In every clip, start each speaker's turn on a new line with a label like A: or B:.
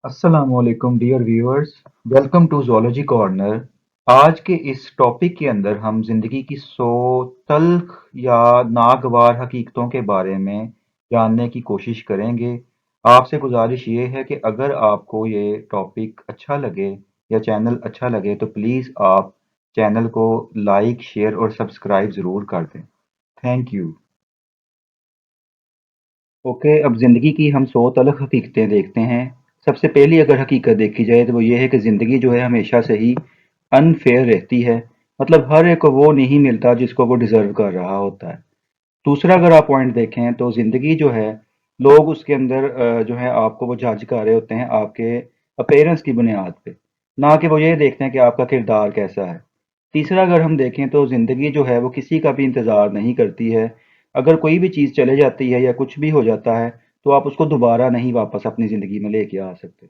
A: अस्सलामुअलैकुम dear viewers, welcome to zoology corner. आज के इस टॉपिक के अंदर हम ज़िंदगी की 100 तल्ख या नागवार हकीकतों के बारे में जानने की कोशिश करेंगे। आपसे गुजारिश ये है कि अगर आपको ये टॉपिक अच्छा लगे या चैनल अच्छा लगे तो प्लीज़ आप चैनल को लाइक, शेयर और सब्सक्राइब ज़रूर कर दें। Thank you. ओके, अब ज़िंदगी की हम 100 तलख़ हकीकतें देखते हैं। सबसे पहली अगर हकीकत देखी जाए तो वो ये है कि ज़िंदगी जो है हमेशा से ही अनफ़ेयर रहती है। मतलब हर एक को वो नहीं मिलता जिसको वो डिज़र्व कर रहा होता है। दूसरा अगर आप पॉइंट देखें तो ज़िंदगी जो है, लोग उसके अंदर जो है आपको वो जज कर रहे होते हैं आपके अपीयरेंस की बुनियाद पे, ना कि वो ये देखते हैं कि आपका किरदार कैसा है। तीसरा अगर हम देखें तो ज़िंदगी जो है वो किसी का भी इंतज़ार नहीं करती है। अगर कोई भी चीज़ चले जाती है या कुछ भी हो जाता है, तो आप उसको दोबारा नहीं वापस अपनी ज़िंदगी में लेके आ सकते।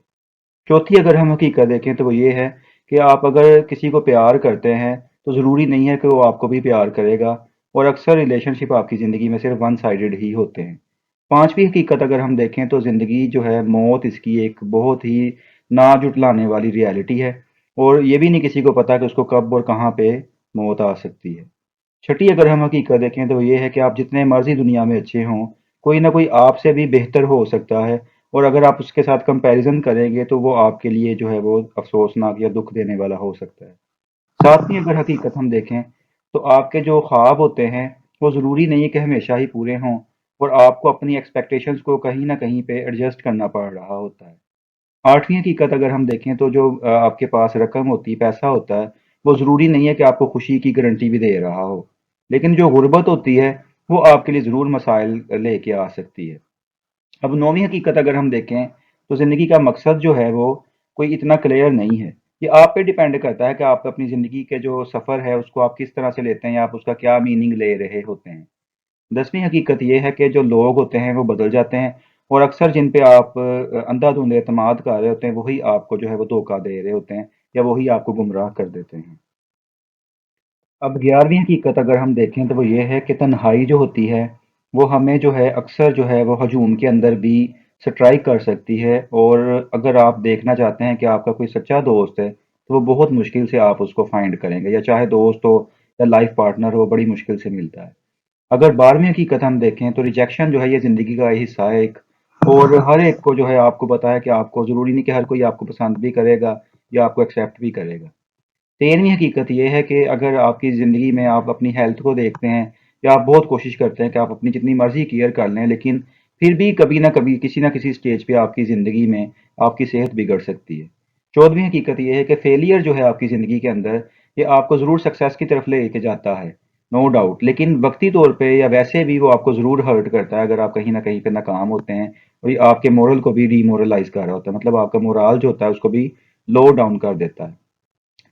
A: चौथी अगर हम हकीकत देखें तो वो ये है कि आप अगर किसी को प्यार करते हैं, तो ज़रूरी नहीं है कि वो आपको भी प्यार करेगा, और अक्सर रिलेशनशिप आपकी ज़िंदगी में सिर्फ़ वन साइडेड ही होते हैं। पाँचवीं हकीकत अगर हम देखें तो ज़िंदगी जो है, मौत इसकी एक बहुत ही ना जुटलाने वाली रियलिटी है, और ये भी नहीं किसी को पता कि उसको कब और कहाँ पे मौत आ सकती है। छठी अगर हम हकीकत देखें तो ये है कि आप जितने मर्ज़ी दुनिया में अच्छे हों, कोई ना कोई आपसे भी बेहतर हो सकता है, और अगर आप उसके साथ कंपैरिज़न करेंगे तो वो आपके लिए जो है वो अफ़सोसनाक या दुःख देने वाला हो सकता है। सातवीं अगर हकीकत हम देखें, तो आपके जो ख्वाब होते हैं, वो ज़रूरी नहीं है कि हमेशा ही पूरे हों, और आपको अपनी एक्सपेक्टेशंस को कहीं न कहीं पे एडजस्ट करना पड़ रहा होता है। आठवीं हकीकत अगर हम देखें तो जो आपके पास रकम होती है, पैसा होता है, वो ज़रूरी नहीं है कि आपको खुशी की गारंटी भी दे रहा हो। लेकिन जो गुर्बत होती है, वो आपके लिए ज़रूर मसाइल लेके आ सकती है। अब नौवीं हकीकत अगर हम देखें, तो ज़िंदगी का मकसद जो है वो कोई इतना क्लियर नहीं है। ये आप पे डिपेंड करता है कि आप अपनी ज़िंदगी के जो सफ़र है उसको आप किस तरह से लेते हैं, या आप उसका क्या मीनिंग ले रहे होते हैं। 10वीं हकीकत ये है कि जो लोग होते हैं वो बदल जाते हैं, और अक्सर जिन पे आप अंधाधुंध एतमाद कर रहे होते हैं, वही आपको जो है वो धोखा दे रहे होते हैं, या वही आपको गुमराह कर देते हैं। अब 11वीं हकीकत अगर हम देखें तो वो ये है कि तन्हाई जो होती है, वो हमें जो है अक्सर जो है वो हजूम के अंदर भी स्ट्राइक कर सकती है, और अगर आप देखना चाहते हैं कि आपका कोई सच्चा दोस्त है, तो वो बहुत मुश्किल से आप उसको फाइंड करेंगे, या चाहे दोस्त हो या लाइफ पार्टनर हो, बड़ी मुश्किल से मिलता है। अगर 12वीं हकीकत हम देखें तो रिजेक्शन जो है ये ज़िंदगी का हिस्सा है एक, और हर एक को जो है आपको पता है कि आपको ज़रूरी नहीं कि हर कोई आपको पसंद भी करेगा या आपको एक्सेप्ट भी करेगा। 13वीं हकीकत ये है कि अगर आपकी ज़िंदगी में आप अपनी हेल्थ को देखते हैं, या आप बहुत कोशिश करते हैं कि आप अपनी जितनी मर्ज़ी केयर कर लें, लेकिन फिर भी कभी न कभी किसी न किसी स्टेज पे आपकी ज़िंदगी में आपकी सेहत बिगड़ सकती है। 14वीं हकीकत ये है कि फेलियर जो है आपकी ज़िंदगी के अंदर, ये आपको ज़रूर सक्सेस की तरफ लेके जाता है, नो डाउट, लेकिन वक़्ती तौर पे या वैसे भी वो आपको ज़रूर हर्ट करता है अगर आप कहीं न कहीं पे नाकाम होते हैं, और ये आपके मोरल को भी डिमोरलाइज़ कर रहा होता है, मतलब आपका मोराल जो होता है उसको भी लो डाउन कर देता है।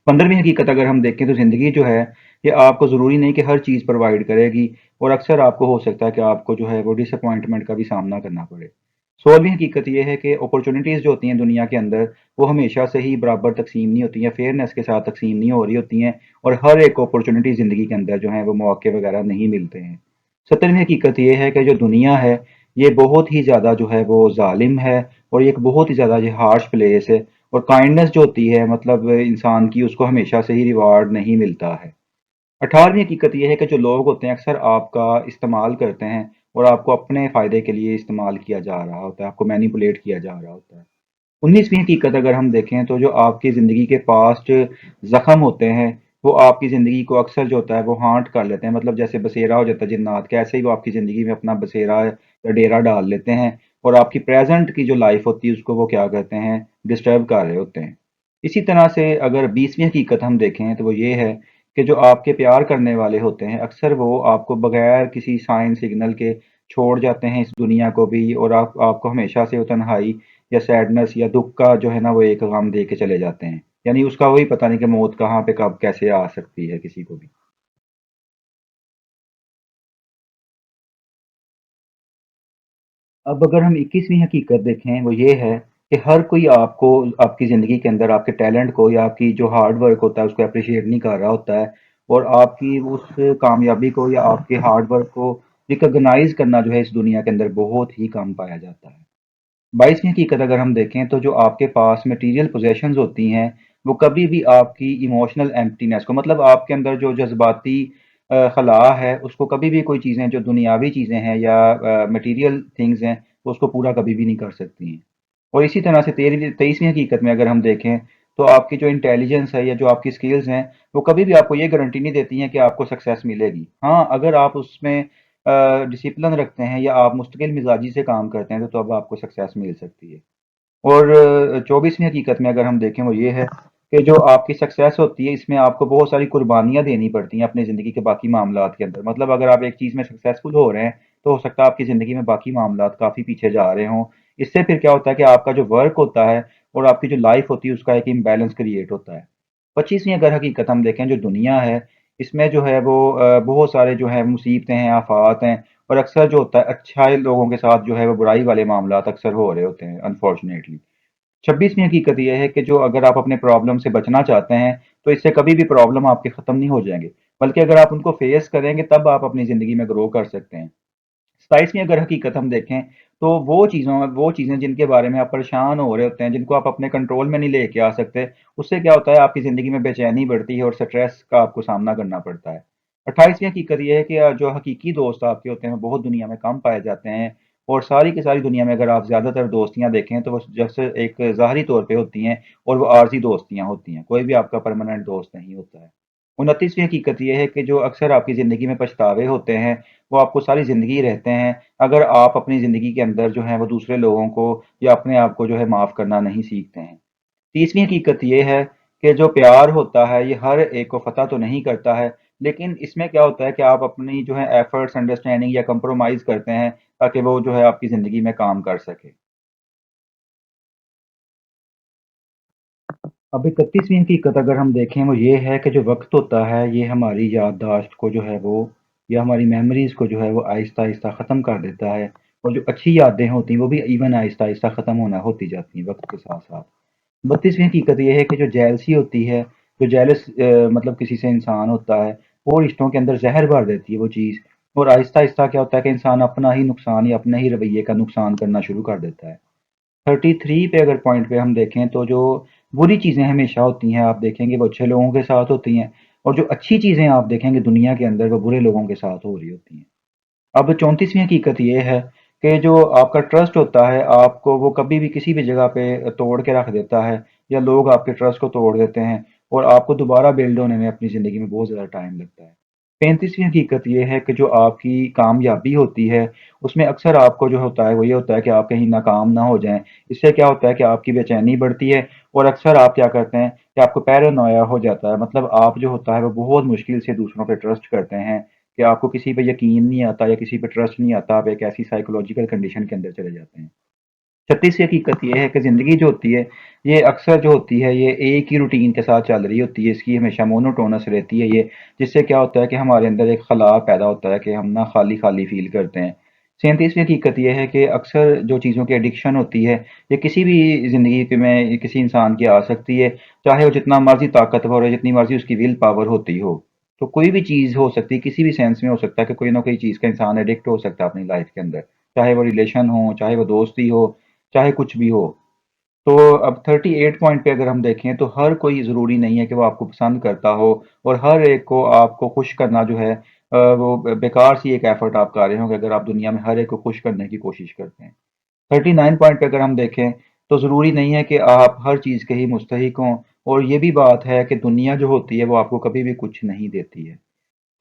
A: 15वीं हकीकत अगर हम देखें तो ज़िंदगी जो है, ये आपको ज़रूरी नहीं कि हर चीज़ प्रोवाइड करेगी, और अक्सर आपको हो सकता है कि आपको जो है वो डिसअपॉइंटमेंट का भी सामना करना पड़े। 16वीं हकीकत ये है कि अपॉर्चुनिटीज़ जो होती हैं दुनिया के अंदर, वो हमेशा से ही बराबर तक़सीम नहीं होती हैं, फेयरनेस के साथ तक़सीम नहीं हो रही होती हैं, और हर एक को अपॉर्चुनिटी ज़िंदगी के अंदर जो है वो मौके वगैरह नहीं मिलते हैं। 17वीं हकीकत ये है कि जो दुनिया है, ये बहुत ही ज़्यादा जो है वो ज़ालिम है, और ये एक बहुत ही ज़्यादा ये हार्श प्लेस है, और काइंडनेस जो होती है मतलब इंसान की, उसको हमेशा से ही रिवार्ड नहीं मिलता है। 18वीं हकीकत ये है कि जो लोग होते हैं अक्सर आपका इस्तेमाल करते हैं, और आपको अपने फ़ायदे के लिए इस्तेमाल किया जा रहा होता है, आपको मैनिपुलेट किया जा रहा होता है। 19वीं हकीकत अगर हम देखें तो जो आपकी ज़िंदगी के पास्ट ज़ख्म होते हैं, वो आपकी ज़िंदगी को अक्सर जो होता है वो हॉन्ट कर लेते हैं, मतलब जैसे बसेरा हो जाता है जिन्नात का, ऐसे ही वो आपकी ज़िंदगी में अपना बसेरा या डेरा डाल लेते हैं, और आपकी प्रेज़ेंट की जो लाइफ़ होती है उसको वो क्या करते हैं, डिस्टर्ब कर रहे होते हैं। इसी तरह से अगर 20वीं हकीकत हम देखें तो वो ये है कि जो आपके प्यार करने वाले होते हैं, अक्सर वो आपको बगैर किसी साइन सिग्नल के छोड़ जाते हैं इस दुनिया को भी, और आपको हमेशा से वो तन्हाई या सैडनेस या दुःख का जो है ना वो एक गम दे के चले जाते हैं। यानी उसका वही पता नहीं कि मौत कहाँ पे कब कैसे आ सकती है किसी को भी। अब अगर हम 21वीं हकीकत देखें वो ये है कि हर कोई आपको आपकी ज़िंदगी के अंदर आपके टैलेंट को या आपकी जो हार्ड वर्क होता है उसको एप्रिशिएट नहीं कर रहा होता है, और आपकी उस कामयाबी को या आपके हार्ड वर्क को रिकॉग्नाइज़ करना जो है इस दुनिया के अंदर बहुत ही कम पाया जाता है। 22वीं हकीकत अगर हम देखें तो जो आपके पास मटेरियल पोजेशंस होती हैं वो कभी भी आपकी इमोशनल एम्प्टीनेस को मतलब आपके अंदर जो जज्बाती खला है उसको कभी भी कोई चीज़ें जो दुनियावी चीज़ें हैं या मटेरियल थिंग्स हैं तो उसको पूरा कभी भी नहीं कर सकती हैं। और इसी तरह से 23वीं हकीकत में अगर हम देखें तो आपकी जो इंटेलिजेंस है या जो आपकी स्किल्स हैं वो कभी भी आपको ये गारंटी नहीं देती हैं कि आपको सक्सेस मिलेगी। हाँ, अगर आप उसमें डिसिप्लिन रखते हैं या आप मुस्तकिल मिजाजी से काम करते हैं तो तब आपको सक्सेस मिल सकती है। और 24वीं हकीकत में अगर हम देखें वो ये है कि जो आपकी सक्सेस होती है इसमें आपको बहुत सारी कुर्बानियाँ देनी पड़ती हैं अपनी ज़िंदगी के बाकी मामलात के अंदर। मतलब अगर आप एक चीज़ में सक्सेसफुल हो रहे हैं तो हो सकता है आपकी ज़िंदगी में बाकी मामलात काफ़ी पीछे जा रहे हों। इससे फिर क्या होता है कि आपका जो वर्क होता है और आपकी जो लाइफ होती है उसका एक इम्बैलेंस क्रिएट होता है। 25वीं अगर हकीकत हम देखें जो दुनिया है इसमें जो है वो बहुत सारे जो है मुसीबतें हैं, आफ़ात हैं और अक्सर जो होता है अच्छाई लोगों के साथ जो है वो बुराई वाले मामलात अक्सर हो रहे होते हैं अनफॉर्चुनेटली। 26वीं हकीकत ये है कि जो अगर आप अपने प्रॉब्लम से बचना चाहते हैं तो इससे कभी भी प्रॉब्लम आपके ख़त्म नहीं हो जाएंगे बल्कि अगर आप उनको फेस करेंगे तब आप अपनी ज़िंदगी में ग्रो कर सकते हैं। 27वीं अगर हकीकत हम देखें तो वो चीज़ें जिनके बारे में आप परेशान हो रहे होते हैं जिनको आप अपने कंट्रोल में नहीं लेके आ सकते उससे क्या होता है आपकी ज़िंदगी में बेचैनी बढ़ती है और स्ट्रेस का आपको सामना करना पड़ता है। 28वीं हकीकत ये है कि जो हकीकी दोस्त आपके होते हैं वो बहुत दुनिया में कम पाए जाते हैं और सारी की सारी दुनिया में अगर आप ज़्यादातर दोस्तियाँ देखें तो वो जैसे एक ज़ाहरी तौर पे होती हैं और वो आर्ज़ी दोस्तियाँ होती हैं, कोई भी आपका परमानेंट दोस्त नहीं होता है। 29वीं हकीकत ये है कि जो अक्सर आपकी ज़िंदगी में पछतावे होते हैं, वो आपको सारी ज़िंदगी रहते हैं, अगर आप अपनी ज़िंदगी के अंदर जो है वो दूसरे लोगों को या अपने आप को जो है माफ़ करना नहीं सीखते हैं। 30वीं हकीकत ये है कि जो प्यार होता है ये हर एक को फ़तह तो नहीं करता है, लेकिन इसमें क्या होता है कि आप अपनी जो है एफ़र्ट्स, अंडरस्टैंडिंग या कंप्रोमाइज़ करते हैं ताकि वो जो है आपकी ज़िंदगी में काम कर सके। अब 31वीं हकीकत अगर हम देखें वो ये है कि जो वक़्त होता है ये हमारी याददाश्त को जो है वो या हमारी मेमोरीज़ को जो है वो आहिस्ता-आहिस्ता ख़त्म कर देता है और जो अच्छी यादें होती हैं वो भी इवन आहिस्ता-आहिस्ता ख़त्म होना होती जाती हैं वक़्त के साथ-साथ। 32वीं हकीकत ये है कि जो जेलसी होती है, जो जेलस मतलब किसी से इंसान होता है, वो रिश्तों के अंदर ज़हर भर देती है वो चीज़ और आहिस्ता-आहिस्ता क्या होता है कि इंसान अपना ही नुकसान या अपने ही रवैये का नुकसान करना शुरू कर देता है। 33 पे अगर पॉइंट पे हम देखें तो जो बुरी चीज़ें हमेशा होती हैं आप देखेंगे वो अच्छे लोगों के साथ होती हैं और जो अच्छी चीज़ें आप देखेंगे दुनिया के अंदर वो बुरे लोगों के साथ हो रही होती हैं। अब 34वीं हकीकत ये है कि जो आपका ट्रस्ट होता है आपको वो कभी भी किसी भी जगह पे तोड़ के रख देता है या लोग आपके ट्रस्ट को तोड़ देते हैं और आपको दोबारा बिल्ड होने में अपनी ज़िंदगी में बहुत ज़्यादा टाइम लगता है। 35वीं हकीकत ये है कि जो आपकी कामयाबी होती है उसमें अक्सर आपको जो होता है वो ये होता है कि आप कहीं नाकाम ना हो जाएँ। इससे क्या होता है कि आपकी बेचैनी बढ़ती है और अक्सर आप क्या करते हैं कि आपको पैरानोया हो जाता है। मतलब आप जो होता है वो बहुत मुश्किल से दूसरों पे ट्रस्ट करते हैं कि आपको किसी पे यकीन नहीं आता या किसी पे ट्रस्ट नहीं आता, आप एक ऐसी साइकोलॉजिकल कंडीशन के अंदर चले जाते हैं। 36वीं हकीकत ये है कि ज़िंदगी जो होती है, ये अक्सर जो होती है, ये एक ही रूटीन के साथ चल रही होती है, इसकी हमेशा मोनोटोनस रहती है ये, जिससे क्या होता है कि हमारे अंदर एक खला पैदा होता है कि हम ना खाली-खाली फ़ील करते हैं। 37वीं हकीकत ये है कि अक्सर जो चीज़ों की एडिक्शन होती है, ये किसी भी ज़िंदगी के में किसी इंसान की आ सकती है, चाहे वो जितना मर्ज़ी ताकतवर हो, जितनी मर्ज़ी उसकी विल पावर होती हो। तो कोई भी चीज़ हो सकती है, किसी भी सेंस में हो सकता है कि कोई ना कोई चीज़ का इंसान एडिक्ट हो सकता है अपनी लाइफ़ के अंदर। चाहे वो रिलेशन हो, चाहे वो दोस्ती हो, चाहे कुछ भी हो। तो अब 38 पॉइंट पे अगर हम देखें तो हर कोई ज़रूरी नहीं है कि वो आपको पसंद करता हो और हर एक को आपको खुश करना जो है वो बेकार सी एक एफ़र्ट आप कर रहे हो कि अगर आप दुनिया में हर एक को खुश करने की कोशिश करते हैं। 39 पॉइंट पे अगर हम देखें तो ज़रूरी नहीं है कि आप हर चीज़ के ही मुस्तहिक हों और ये भी बात है कि दुनिया जो होती है वो आपको कभी भी कुछ नहीं देती है।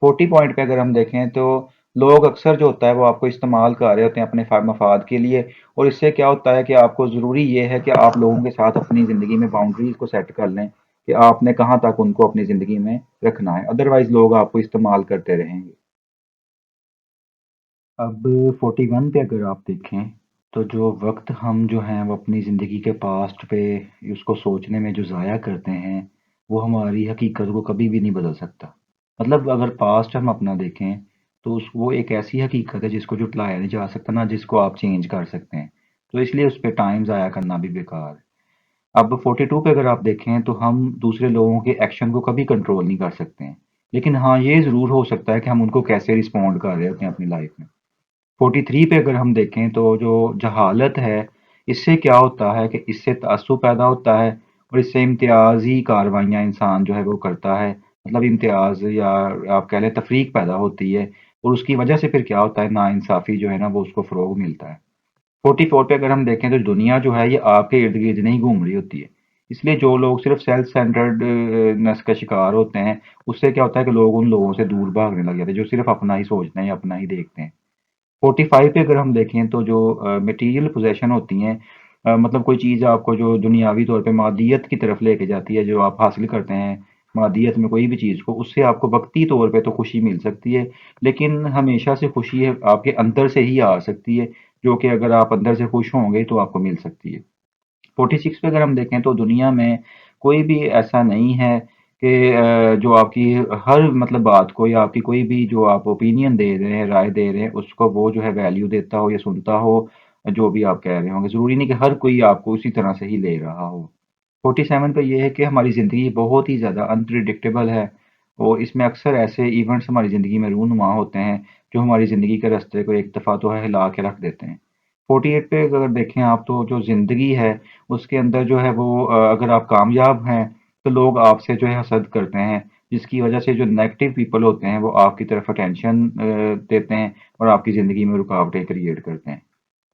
A: 40 पॉइंट पे अगर हम देखें तो लोग अक्सर जो होता है वो आपको इस्तेमाल कर रहे होते हैं अपने मफाद के लिए और इससे क्या होता है कि आपको ज़रूरी ये है कि आप लोगों के साथ अपनी ज़िंदगी में बाउंड्रीज़ को सेट कर लें कि आपने कहाँ तक उनको अपनी ज़िंदगी में रखना है, अदरवाइज़ लोग आपको इस्तेमाल करते रहेंगे। अब 41 पे अगर आप देखें तो जो वक्त हम जो हैं वो अपनी ज़िंदगी के पास्ट पे उसको सोचने में जो ज़ाया करते हैं वो हमारी हकीकत को कभी भी नहीं बदल सकता। मतलब अगर पास्ट हम अपना देखें तो उस वो एक ऐसी हकीकत है जिसको जुटलाया नहीं जा सकता ना जिसको आप चेंज कर सकते हैं, तो इसलिए उस पर टाइम ज़ाया करना भी बेकार है। अब 42 पे अगर आप देखें तो हम दूसरे लोगों के एक्शन को कभी कंट्रोल नहीं कर सकते हैं, लेकिन हाँ ये ज़रूर हो सकता है कि हम उनको कैसे रिस्पॉन्ड कर रहे होते हैं अपनी लाइफ में। 43 पे अगर हम देखें तो जो जहालत है इससे क्या होता है कि इससे तअस्सुब पैदा होता है और इससे इम्तियाजी कार्रवाइयाँ इंसान जो है वो करता है। मतलब इम्तियाज या आप कह लें तफरीक पैदा होती है और उसकी वजह से फिर क्या होता है, नाइंसाफ़ी जो है ना वो उसको फ़रोग़ मिलता है। 44 पे अगर हम देखें तो दुनिया जो है ये आपके इर्द-गिर्द नहीं घूम रही होती है। इसलिए जो लोग सिर्फ़ सेल्फ सेंटर्ड नेस का शिकार होते हैं, उससे क्या होता है कि लोग उन लोगों से दूर भागने लग जाते हैं, जो सिर्फ़ अपना ही सोचते हैं या अपना ही देखते हैं। 45 पे अगर हम देखें तो जो मटीरियल पोज़ेशन होती हैं, मतलब कोई चीज़ आपको जो दुनियावी तौर पे मादियत की तरफ लेके जाती है, जो आप हासिल करते हैं, मादियत में कोई भी चीज़ को, उससे आपको वक़्ती तौर पे तो खुशी मिल सकती है, लेकिन हमेशा से खुशी है आपके अंदर से ही आ सकती है, जो कि अगर आप अंदर से खुश होंगे तो आपको मिल सकती है। 46 पे अगर हम देखें तो दुनिया में कोई भी ऐसा नहीं है कि जो आपकी हर मतलब बात को या आपकी कोई भी जो आप ओपिनियन दे रहे हैं, राय दे रहे हैं, उसको वो जो है वैल्यू देता हो या सुनता हो, जो भी आप कह रहे होंगे। ज़रूरी नहीं कि हर कोई आपको उसी तरह से ही ले रहा हो। 47 पे ये है कि हमारी ज़िंदगी बहुत ही ज़्यादा अनप्रेडिक्टेबल है और इसमें अक्सर ऐसे इवेंट्स हमारी ज़िंदगी में रूनुमा होते हैं, जो हमारी ज़िंदगी के रास्ते को एक दफ़ा तो है हिला के रख देते हैं। 48 पे अगर देखें आप तो जो ज़िंदगी है, उसके अंदर जो है वो अगर आप कामयाब हैं, तो लोग आपसे जो है हसद करते हैं, जिसकी वजह से जो नेगेटिव पीपल होते हैं, वो आपकी तरफ अटेंशन देते हैं और आपकी ज़िंदगी में रुकावटें क्रिएट करते हैं।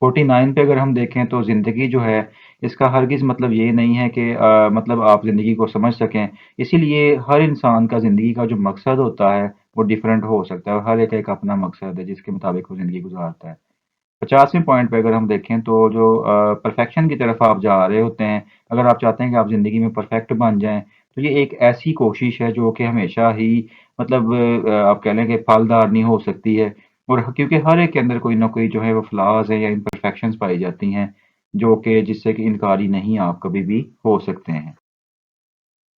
A: 49 पे अगर हम देखें तो ज़िंदगी जो है, इसका हरगिज़ मतलब ये नहीं है कि मतलब आप ज़िंदगी को समझ सकें। इसीलिए हर इंसान का ज़िंदगी का जो मकसद होता है, वो डिफरेंट हो सकता है और हर एक का एक अपना मकसद है, जिसके मुताबिक वो ज़िंदगी गुज़ारता है। 50वें पॉइंट पे अगर हम देखें तो जो परफेक्शन की तरफ आप जा रहे होते हैं, अगर आप चाहते हैं कि आप ज़िंदगी में परफेक्ट बन जाएँ, तो ये एक ऐसी कोशिश है जो कि हमेशा ही मतलब आप कह लें कि फलदार नहीं हो सकती है और क्योंकि हर एक के अंदर कोई ना कोई जो है वो फ्लॉज़ हैं या इम्परफेक्शंस पाई जाती हैं, जो कि जिससे कि इनकारी नहीं आप कभी भी हो सकते हैं।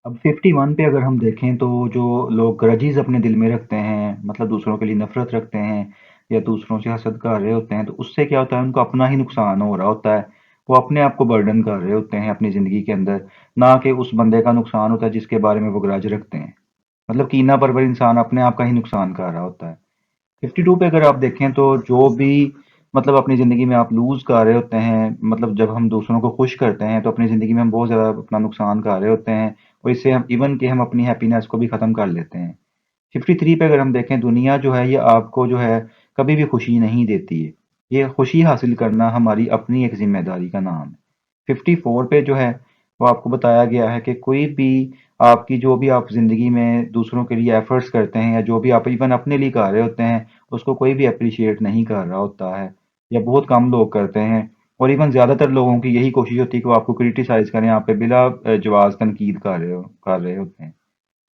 A: अब 51 पे अगर हम देखें तो जो लोग ग्रजेस अपने दिल में रखते हैं, मतलब दूसरों के लिए नफ़रत रखते हैं या दूसरों से हसद कर रहे होते हैं, तो उससे क्या होता है उनको अपना ही नुकसान हो रहा होता है। वो अपने आप को बर्डन कर रहे होते हैं अपनी ज़िंदगी के अंदर, ना कि उस बंदे का नुकसान होता है जिसके बारे में वो ग्रज रखते हैं। मतलब कीना परवर इंसान अपने आप का ही नुकसान कर रहा होता है। 52 पे अगर आप देखें तो जो भी मतलब अपनी ज़िंदगी में आप लूज़ कर रहे होते हैं, मतलब जब हम दूसरों को खुश करते हैं तो अपनी ज़िंदगी में हम बहुत ज़्यादा अपना नुकसान कर रहे होते हैं और इससे हम इवन कि हम अपनी हैप्पीनेस को भी ख़त्म कर लेते हैं। 53 पे अगर हम देखें दुनिया जो है ये आपको जो है कभी भी खुशी नहीं देती है। ये खुशी हासिल करना हमारी अपनी एक ज़िम्मेदारी का नाम है। 54 पे जो है वो आपको बताया गया है कि कोई भी आपकी जो भी आप ज़िंदगी में दूसरों के लिए एफ़र्ट्स करते हैं या जो भी आप इवन अपने लिए कर रहे होते हैं, उसको कोई भी एप्रिशिएट नहीं कर रहा होता है या बहुत कम लोग करते हैं और इवन ज़्यादातर लोगों की यही कोशिश होती है कि वो आपको क्रिटिसाइज़ करें, आप पे बिला जवाज़ तनकीद कर रहे होते हैं।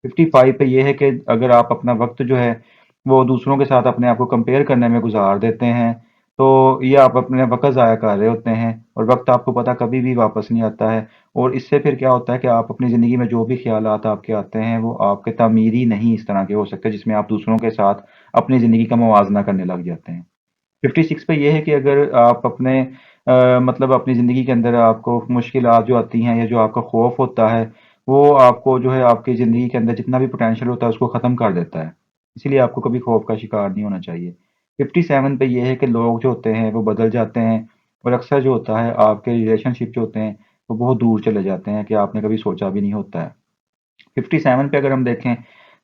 A: 55 पे ये है कि अगर आप अपना वक़्त जो है, वो दूसरों के साथ अपने आप को कंपेयर करने में गुज़ार देते हैं, तो ये आप अपना वक़्त ज़ाया कर रहे होते हैं और वक़्त आपको पता कभी भी वापस नहीं आता है और इससे फिर क्या होता है कि आप अपनी ज़िंदगी में जो भी ख़्यालात आपके आते हैं, वो आपके तामीरी नहीं इस तरह के हो सकते, जिसमें आप दूसरों के साथ अपनी ज़िंदगी का मुवाज़ना करने लग जाते हैं। 56 पे ये है कि अगर आप अपने मतलब अपनी ज़िंदगी के अंदर आपको मुश्किलात जो आती हैं या जो आपका खौफ होता है, वो आपको जो है आपकी ज़िंदगी के अंदर जितना भी पोटेंशियल होता है उसको ख़त्म कर देता है। इसीलिए आपको कभी खौफ का शिकार नहीं होना चाहिए। 57 पे ये है कि लोग जो होते हैं वो बदल जाते हैं और अक्सर जो होता है आपके रिलेशनशिप जो होते हैं, वो बहुत दूर चले जाते हैं कि आपने कभी सोचा भी नहीं होता है। 57 पे अगर हम देखें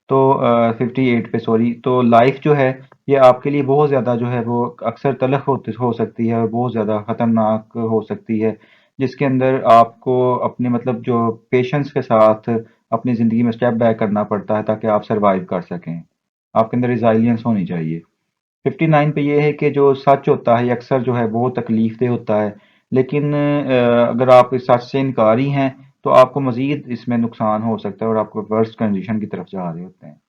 A: तो 58 पे सॉरी, तो लाइफ जो है ये आपके लिए बहुत ज़्यादा जो है वो अक्सर तलख़ हो सकती है और बहुत ज़्यादा ख़तरनाक हो सकती है, जिसके अंदर आपको अपने मतलब जो पेशेंस के साथ अपनी ज़िंदगी में स्टेप बैक करना पड़ता है ताकि आप सर्वाइव कर सकें। आपके अंदर रिज़ाइलियंस होनी चाहिए। 59 पे ये है कि जो सच होता है ये अक्सर जो है वो तकलीफ़देह होता है। लेकिन अगर आप इस सच से इनकारी हैं, तो आपको मज़ीद इसमें नुकसान हो सकता है और आप वर्स्ट कंडीशन की तरफ जा रहे होते हैं।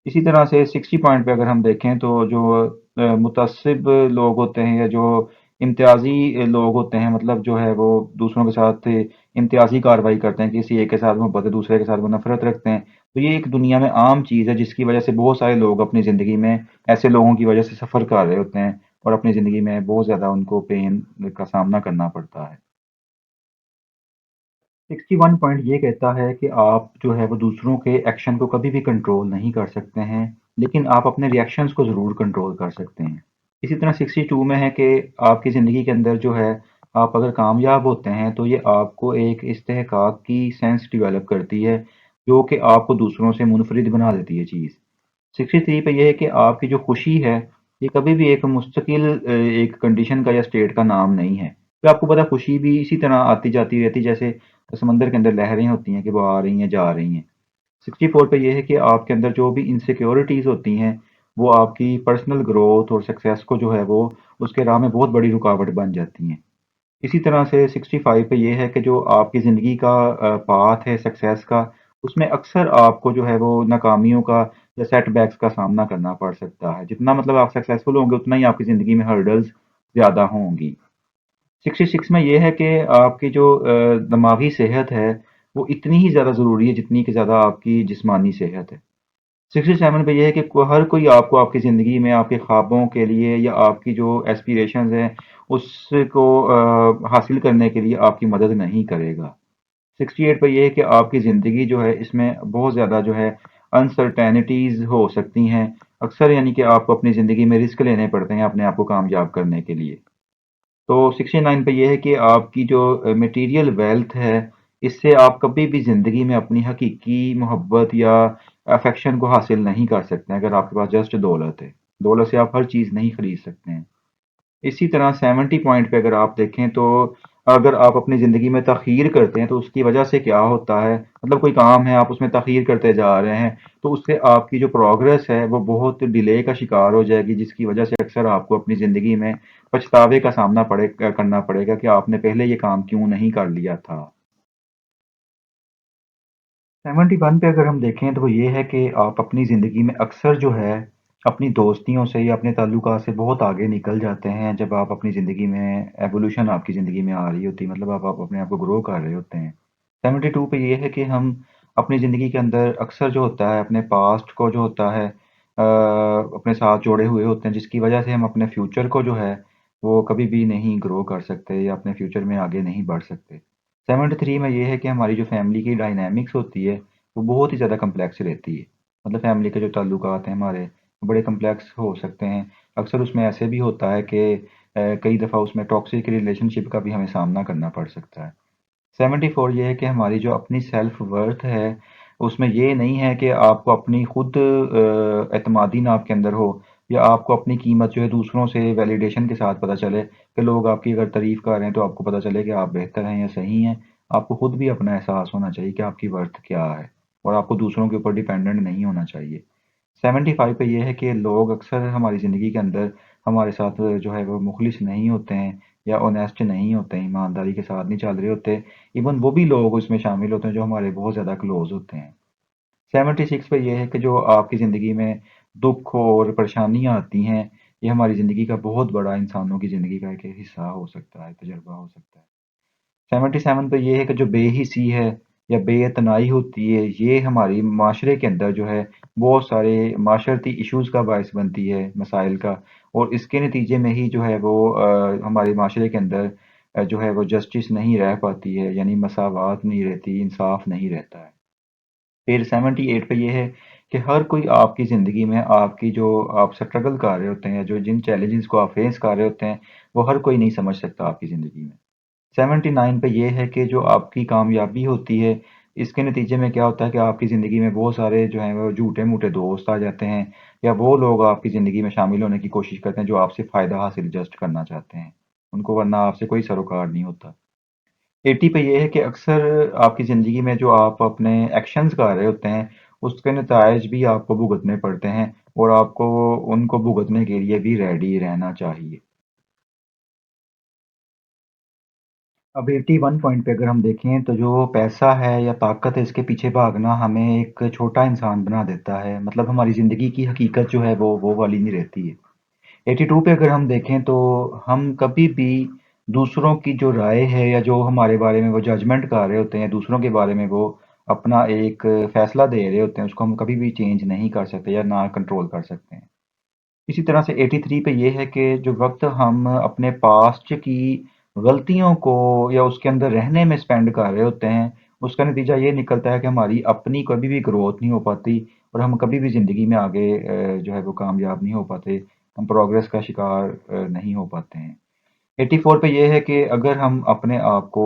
A: इसी तरह से 60 पॉइंट पे अगर हम देखें तो जो मुतअस्सिब लोग होते हैं या जो इम्तियाज़ी लोग होते हैं, मतलब जो है वो दूसरों के साथ इम्तियाज़ी कार्रवाई करते हैं, किसी एक के साथ मोहब्बत है, दूसरे के साथ वो नफ़रत रखते हैं। तो ये एक दुनिया में आम चीज़ है जिसकी वज़ह से बहुत सारे लोग अपनी ज़िंदगी में ऐसे लोगों की वज़ह से सफ़र कर रहे होते हैं और अपनी ज़िंदगी में बहुत ज़्यादा उनको पेन का सामना करना पड़ता है। 61 पॉइंट ये कहता है कि आप जो है वो दूसरों के एक्शन को कभी भी कंट्रोल नहीं कर सकते हैं, लेकिन आप अपने रिएक्शंस को ज़रूर कंट्रोल कर सकते हैं। इसी तरह 62 में है कि आपकी ज़िंदगी के अंदर जो है आप अगर कामयाब होते हैं तो ये आपको एक इस्तेहकाक की सेंस डेवलप करती है, जो कि आपको दूसरों से मुनफरिद बना देती है चीज़। 63 पे ये है कि आपकी जो खुशी है, ये कभी भी एक मुस्तकिल एक कंडीशन का या स्टेट का नाम नहीं है। तो आपको पता है खुशी भी इसी तरह आती-जाती रहती है जैसे समंदर के अंदर लहरें होती हैं कि वो आ रही हैं, जा रही हैं। 64 पे ये है कि आपके अंदर जो भी इनसिक्योरिटीज़ होती हैं, वो आपकी पर्सनल ग्रोथ और सक्सेस को जो है वो उसके राह में बहुत बड़ी रुकावट बन जाती हैं। इसी तरह से 65 पे ये है कि जो आपकी ज़िंदगी का पाथ है सक्सेस का, उसमें अक्सर आपको जो है वो नाकामियों का या सेटबैक्स का सामना करना पड़ सकता है। जितना मतलब आप सक्सेसफुल होंगे, उतना ही आपकी ज़िंदगी में हर्डल्स ज़्यादा होंगी। 66 में ये है कि आपकी जो दिमागी सेहत है, वो इतनी ही ज़्यादा ज़रूरी है, जितनी कि ज़्यादा आपकी जिस्मानी सेहत है। 67 पे ये है कि हर कोई आपको आपकी ज़िंदगी में आपके ख्वाबों के लिए या आपकी जो एस्पिरेशंस हैं, उसको हासिल करने के लिए आपकी मदद नहीं करेगा। 68 पे ये है कि आपकी ज़िंदगी जो है, इसमें बहुत ज़्यादा जो है अनसर्टेनिटीज़ हो सकती हैं। अक्सर यानी कि आपको अपनी ज़िंदगी में रिस्क लेने पड़ते हैं अपने आप को कामयाब करने के लिए। तो 69 पे ये है कि आपकी जो मटेरियल वेल्थ है, इससे आप कभी भी ज़िंदगी में अपनी हकीकी मोहब्बत या अफ़ेक्शन को हासिल नहीं कर सकते हैं, अगर आपके पास जस्ट दौलत है। दौलत से आप हर चीज़ नहीं खरीद सकते हैं। इसी तरह 70 पॉइंट पे अगर आप देखें तो अगर आप अपनी ज़िंदगी में तख़ीर करते हैं तो उसकी वजह से क्या होता है, मतलब कोई काम है आप उसमें तख़ीर करते जा रहे हैं, तो उससे आपकी जो प्रोग्रेस है वो बहुत डिले का शिकार हो जाएगी, जिसकी वजह से अक्सर आपको अपनी ज़िंदगी में पछतावे का सामना करना पड़ेगा कि आपने पहले ये काम क्यों नहीं कर लिया था। 71 पे अगर हम देखें तो वो ये है कि आप अपनी ज़िंदगी में अक्सर जो है, अपनी दोस्तियों से या अपने ताल्लुकात से बहुत आगे निकल जाते हैं जब आप अपनी ज़िंदगी में एवोल्यूशन आपकी ज़िंदगी में आ रही होती है, मतलब आप अपने आप को ग्रो कर रहे होते हैं। 72 पे ये है कि हम अपनी ज़िंदगी के अंदर अक्सर जो होता है अपने पास्ट को जो होता है अपने साथ जोड़े हुए होते हैं, जिसकी वजह से हम अपने फ्यूचर को जो है, वो कभी भी नहीं ग्रो कर सकते या अपने फ्यूचर में आगे नहीं बढ़ सकते। 73 में ये है कि हमारी जो फैमिली की डायनामिक्स होती है, वो बहुत ही ज़्यादा कम्प्लेक्स रहती है। मतलब फैमिली के जो ताल्लुकात हैं हमारे, वो बड़े कम्प्लेक्स हो सकते हैं। अक्सर उसमें ऐसे भी होता है कि कई दफ़ा उसमें टॉक्सिक रिलेशनशिप का भी हमें सामना करना पड़ सकता है। 74 ये है कि हमारी जो अपनी सेल्फ वर्थ है, उसमें ये नहीं है कि आपको अपनी खुद एतमादी ना आपके अंदर हो या आपको अपनी कीमत जो है दूसरों से वैलिडेशन के साथ पता चले कि लोग आपकी अगर तारीफ़ कर रहे हैं तो आपको पता चले कि आप बेहतर हैं या सही हैं। आपको खुद भी अपना एहसास होना चाहिए कि आपकी वर्थ क्या है और आपको दूसरों के ऊपर डिपेंडेंट नहीं होना चाहिए। 75 पे ये है कि लोग अक्सर हमारी ज़िंदगी के अंदर हमारे साथ जो है वो मुखलिस नहीं होते हैं या ऑनेस्ट नहीं होते हैं, ईमानदारी के साथ नहीं चल रहे होते। इवन वो भी लोग उसमें शामिल होते हैं जो हमारे बहुत ज़्यादा क्लोज़ होते हैं। 76 पे ये है कि जो आपकी ज़िंदगी में दुःख और परेशानियाँ आती हैं, ये हमारी ज़िंदगी का बहुत बड़ा इंसानों की ज़िंदगी का एक हिस्सा हो सकता है, तजुर्बा हो सकता है। 77 पे ये है कि जो बेहिसी है या बेइतनाई होती है, ये हमारी माशरे के अंदर जो है, बहुत सारे माशरती इश्यूज़ का बायस बनती है, मसाइल का और इसके नतीजे में ही जो है वो हमारे माशरे के अंदर जो है वो जस्टिस नहीं रह पाती है, यानी मसावात नहीं रहती, इंसाफ नहीं रहता है। फिर 78 पे ये है कि हर कोई आपकी ज़िंदगी में आपकी जो आप स्ट्रगल कर रहे होते हैं, जो जिन चैलेंजेस को आप फेस कर रहे होते हैं, वो हर कोई नहीं समझ सकता आपकी ज़िंदगी में। 79 पे ये है कि जो आपकी कामयाबी होती है, इसके नतीजे में क्या होता है कि आपकी ज़िंदगी में बहुत सारे जो हैं वो झूठे-मूठे दोस्त आ जाते हैं या वो लोग आपकी ज़िंदगी में शामिल होने की कोशिश करते हैं जो आपसे फ़ायदा हासिल जस्ट करना चाहते हैं। उनको वरना आपसे कोई सरोकार नहीं होता। 80 पे ये है कि अक्सर आपकी ज़िंदगी में जो आप अपने एक्शंस कर रहे होते हैं, उसके नताइज भी आपको भुगतने पड़ते हैं और आपको उनको भुगतने के लिए भी रेडी रहना चाहिए। अब 81 पॉइंट पे अगर हम देखें तो जो पैसा है या ताकत है इसके पीछे भागना हमें एक छोटा इंसान बना देता है। मतलब हमारी ज़िंदगी की हकीकत जो है वो वाली नहीं रहती है। 82 पे अगर हम देखें तो हम कभी भी दूसरों की जो राय है या जो हमारे बारे में वो जजमेंट कर रहे होते हैं, दूसरों के बारे में वो अपना एक फ़ैसला दे रहे होते हैं, उसको हम कभी भी चेंज नहीं कर सकते या ना कंट्रोल कर सकते हैं। इसी तरह से 83 पे ये है कि जो वक़्त हम अपने पास्ट की गलतियों को या उसके अंदर रहने में स्पेंड कर रहे होते हैं, उसका नतीजा ये निकलता है कि हमारी अपनी कभी भी ग्रोथ नहीं हो पाती और हम कभी भी ज़िंदगी में आगे जो है वो कामयाब नहीं हो पाते। हम प्रोग्रेस का शिकार नहीं हो पाते हैं। 84 पे ये है कि अगर हम अपने आप को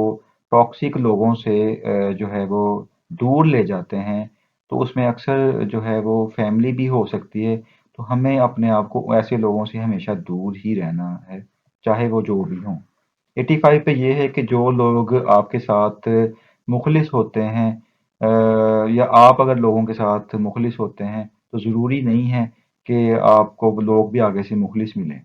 A: टॉक्सिक लोगों से जो है वो दूर ले जाते हैं, तो उसमें अक्सर जो है वो फैमिली भी हो सकती है। तो हमें अपने आप को ऐसे लोगों से हमेशा दूर ही रहना है, चाहे वो जो भी हों। 85 पे ये है कि जो लोग आपके साथ मुखलिस होते हैं, या आप अगर लोगों के साथ मुखलिस होते हैं, तो ज़रूरी नहीं है कि आपको लोग भी आगे से मुखलिस मिलें।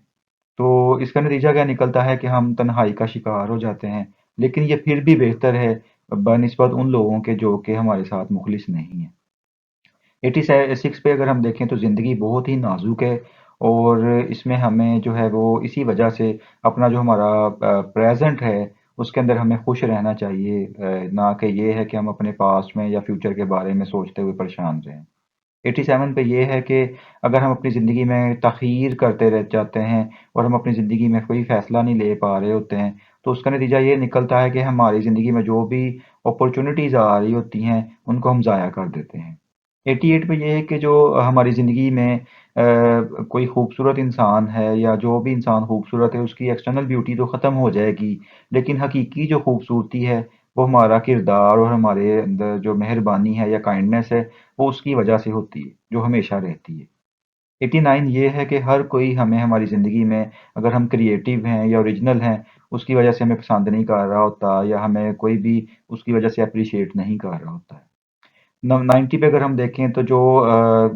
A: तो इसका नतीजा क्या निकलता है कि हम तन्हाई का शिकार हो जाते हैं, लेकिन ये फिर भी बेहतर है बनिस्बत उन लोगों के जो कि हमारे साथ मुखलिस नहीं हैं। 86 पे अगर हम देखें तो ज़िंदगी बहुत ही नाजुक है, और इसमें हमें जो है वो इसी वजह से अपना जो हमारा प्रेजेंट है उसके अंदर हमें खुश रहना चाहिए, ना कि ये है कि हम अपने पास्ट में या फ्यूचर के बारे में सोचते हुए परेशान रहें। 87 पे ये है कि अगर हम अपनी ज़िंदगी में तख़ीर करते रह जाते हैं और हम अपनी ज़िंदगी में कोई फ़ैसला नहीं ले पा रहे होते हैं, तो उसका नतीजा ये निकलता है कि हमारी ज़िंदगी में जो भी अपॉर्च्युनिटीज़ आ रही होती हैं, उनको हम ज़ाया कर देते हैं। 88 पे ये है कि जो हमारी ज़िंदगी में कोई खूबसूरत इंसान है या जो भी इंसान खूबसूरत है, उसकी एक्सटर्नल ब्यूटी तो ख़त्म हो जाएगी, लेकिन हकीकी जो खूबसूरती है, वो हमारा किरदार और हमारे अंदर जो मेहरबानी है या काइंडनेस है, वो उसकी वजह से होती है, जो हमेशा रहती है। 89 ये है कि हर कोई हमें हमारी ज़िंदगी में, अगर हम क्रिएटिव हैं या ओरिजिनल हैं, उसकी वजह से हमें पसंद नहीं कर रहा होता, या हमें कोई भी उसकी वजह से एप्रिशिएट नहीं कर रहा होता है। 90 पे अगर हम देखें तो जो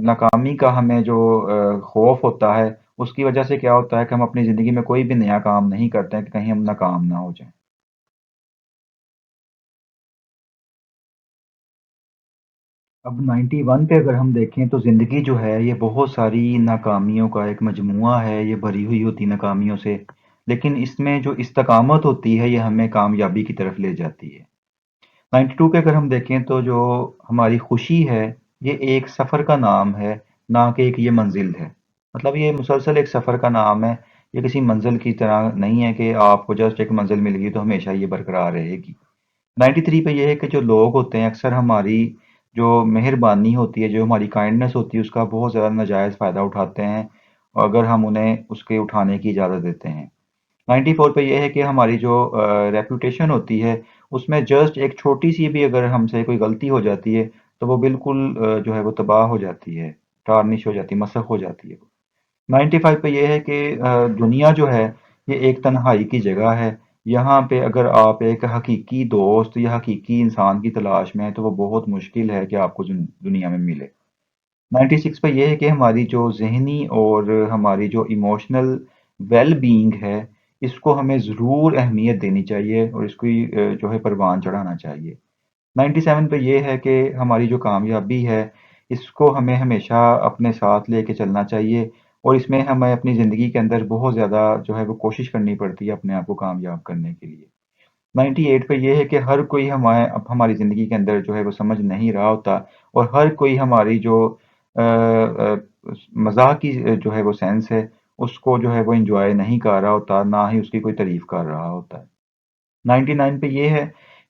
A: नाकामी का हमें जो खौफ होता है, उसकी वजह से क्या होता है कि हम अपनी ज़िंदगी में कोई भी नया काम नहीं करते हैं कि कहीं हम नाकाम ना हो जाएं। अब 91 पे अगर हम देखें तो ज़िंदगी जो है ये बहुत सारी नाकामियों का एक मजमुआ है, ये भरी हुई होती नाकामियों से, लेकिन इसमें जो इस्तकामत होती है ये हमें कामयाबी की तरफ ले जाती है। 92 पे अगर हम देखें तो जो हमारी खुशी है, ये एक सफ़र का नाम है, ना कि एक ये मंजिल है। मतलब ये मुसलसल एक सफ़र का नाम है, ये किसी मंजिल की तरह नहीं है कि आपको जस्ट एक मंजिल मिल गई तो हमेशा ये बरकरार रहेगी। 93 पे ये है कि जो लोग होते हैं अक्सर हमारी जो मेहरबानी होती है, जो हमारी काइंडनेस होती है, उसका बहुत ज़्यादा नाजायज़ फ़ायदा उठाते हैं, अगर हम उन्हें उसके उठाने की इजाज़त देते हैं। 94 पे ये है कि हमारी जो रेपुटेशन होती है, उसमें जस्ट एक छोटी-सी भी अगर हमसे कोई गलती हो जाती है, तो वो बिल्कुल जो है वो तबाह हो जाती है, टार्निश हो जाती है, मसख़ हो जाती है। 95 पे ये है कि दुनिया जो है ये एक तन्हाई की जगह है। यहाँ पे अगर आप एक हकीकी दोस्त या हकीकी इंसान की तलाश में हैं, तो वो बहुत मुश्किल है कि आपको दुनिया में मिले। 96 पे ये है कि हमारी जो ज़हनी और हमारी जो इमोशनल वेल बीइंग है, इसको हमें ज़रूर अहमियत देनी चाहिए और इसकी जो है परवान चढ़ाना चाहिए। 97 पे ये है कि हमारी जो कामयाबी है, इसको हमें हमेशा अपने साथ लेके चलना चाहिए, और इसमें हमें अपनी ज़िंदगी के अंदर बहुत ज़्यादा जो है वो कोशिश करनी पड़ती है अपने आप को कामयाब करने के लिए। 98 पे ये है कि हर कोई हमारी ज़िंदगी के अंदर जो है वो समझ नहीं रहा होता, और हर कोई हमारी जो मज़ाह की जो है वो सेंस है, उसको जो है वो एन्जॉय नहीं कर रहा होता, ना ही उसकी कोई तारीफ़ कर रहा होता है। 99 पे ये है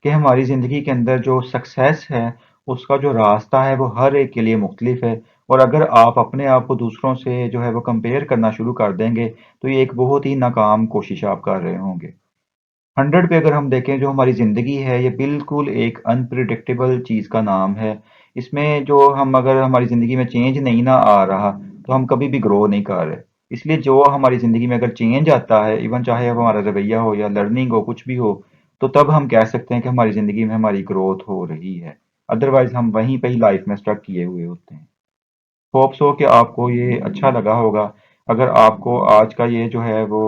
A: कि हमारी ज़िंदगी के अंदर जो सक्सेस है, उसका जो रास्ता है वो हर एक के लिए मुख्तलिफ है, और अगर आप अपने आप को दूसरों से जो है वो कंपेयर करना शुरू कर देंगे, तो ये एक बहुत ही नाकाम कोशिश आप कर रहे होंगे। 100 पे अगर हम देखें, जो हमारी ज़िंदगी है ये बिल्कुल एक अनप्रेडिक्टेबल चीज़ का नाम है। इसमें जो हम अगर हमारी ज़िंदगी में चेंज नहीं ना आ रहा, तो हम कभी भी ग्रो नहीं कर रहे। इसलिए जो हमारी ज़िंदगी में अगर चेंज आता है, इवन चाहे अब हमारा रवैया हो या लर्निंग हो, कुछ भी हो, तो तब हम कह सकते हैं कि हमारी ज़िंदगी में हमारी ग्रोथ हो रही है। अदरवाइज़ हम वहीं पे ही लाइफ़ में स्टक किए हुए होते हैं। होप सो कि आपको ये अच्छा लगा होगा। अगर आपको आज का ये जो है वो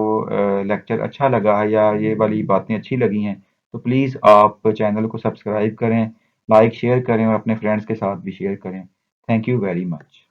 A: लेक्चर अच्छा लगा है या ये वाली बातें अच्छी लगी हैं, तो प्लीज़ आप चैनल को सब्सक्राइब करें, लाइक शेयर करें और अपने फ्रेंड्स के साथ भी शेयर करें। Thank you very much.